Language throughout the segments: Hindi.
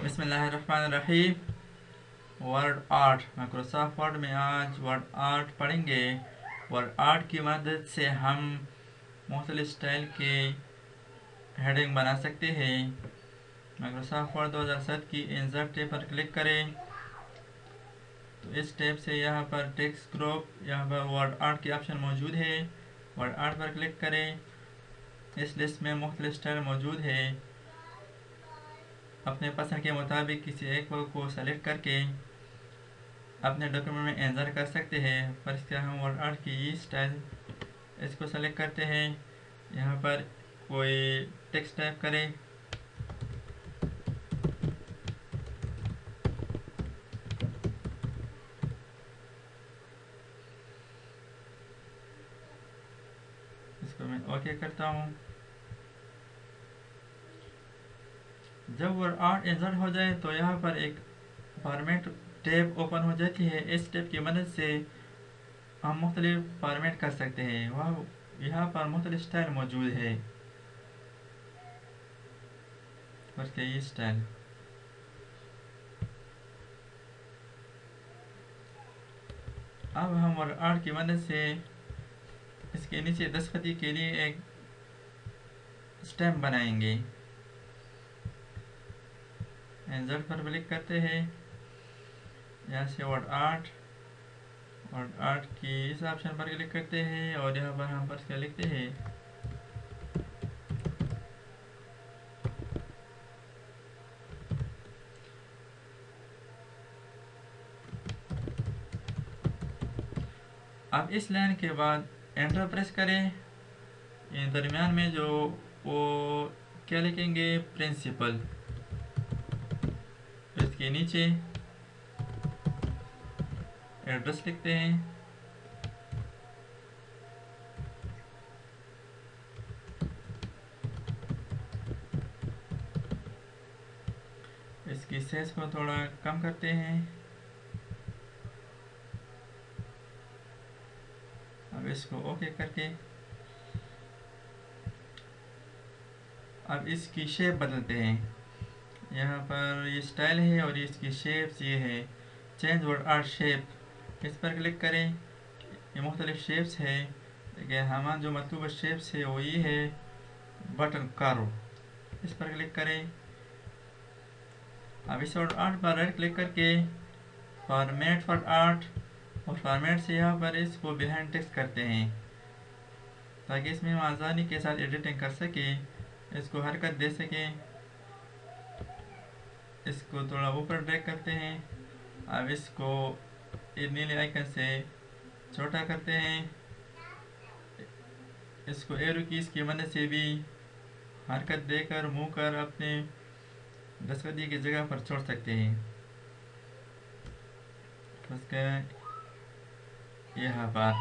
बिस्मिल्लाहिर्रहमानिर्रहीम। वर्ड आर्ट, माइक्रोसॉफ्ट वर्ड में आज वर्ड आर्ट पढ़ेंगे। वर्ड आर्ट की मदद से हम मुख्तलिफ स्टाइल के हेडिंग बना सकते हैं। माइक्रोसॉफ्ट वर्ड 2007 की इंसर्ट टैब पर क्लिक करें तो इस टैब से यहाँ पर टेक्स्ट ग्रुप, यहाँ पर वर्ड आर्ट की ऑप्शन मौजूद है। वर्ड आर्ट पर क्लिक करें। इस लिस्ट में मुख्तलिफ स्टाइल मौजूद है। अपने पसंद के मुताबिक किसी एक को सेलेक्ट करके अपने डॉक्यूमेंट में एंटर कर सकते हैं। फर्ज क्या हम वर्ड आर्ट की स्टाइल इसको सेलेक्ट करते हैं। यहाँ पर कोई टेक्स्ट टाइप करें। इसको मैं ओके करता हूँ। जब वर्ड आर्ट इंसर्ट हो जाए तो यहाँ पर एक फॉर्मेट टैब ओपन हो जाती है। इस टैब की मदद से हम मुख्तलिफ फॉर्मेट कर सकते हैं। वह यहाँ पर मुख्तलिफ स्टाइल मौजूद है। फर्स्ट ये स्टाइल, अब हम वर्ड आर्ट की मदद से इसके नीचे दस्तखती के लिए एक स्टैम्प बनाएंगे। इंसर्ट पर क्लिक करते हैं। यहाँ से वर्ड आर्ट की इस ऑप्शन पर क्लिक करते हैं और यहाँ पर हम पर क्या लिखते हैं। अब इस लाइन के बाद एंटर प्रेस करें। ये दरमियान में जो वो क्या लिखेंगे, प्रिंसिपल। इसके नीचे एड्रेस लिखते हैं। इसकी साइज को थोड़ा कम करते हैं। अब इसको ओके करके अब इसकी शेप बदलते हैं। यहाँ पर ये स्टाइल है और इसकी शेप्स ये है। चेंज वर्ड आर्ट शेप, इस पर क्लिक करें। ये मुख्तलिफ शेप्स है, लेकिन हमारा जो मतलूब शेप्स है वो ये है बटन कर्व। इस पर क्लिक करें। अब इस वर्ड आर्ट पर राइट क्लिक करके फॉर्मेट वर्ड आर्ट और फॉर्मेट से यहाँ पर इसको बिहाइंड टेक्स्ट करते हैं ताकि इसमें हम आसानी के साथ एडिटिंग कर सकें, इसको हरकत दे सकें। इसको थोड़ा ऊपर ड्रैग करते हैं। अब इसको नीले आइकन से छोटा करते हैं। इसको एरो कीज की मदद से भी हरकत देकर मुँह कर अपने दस्तखती की जगह पर छोड़ सकते हैं। उसके यहाँ पर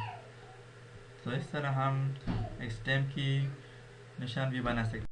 तो इस तरह हम एक स्टैम्प की निशान भी बना सकते हैं।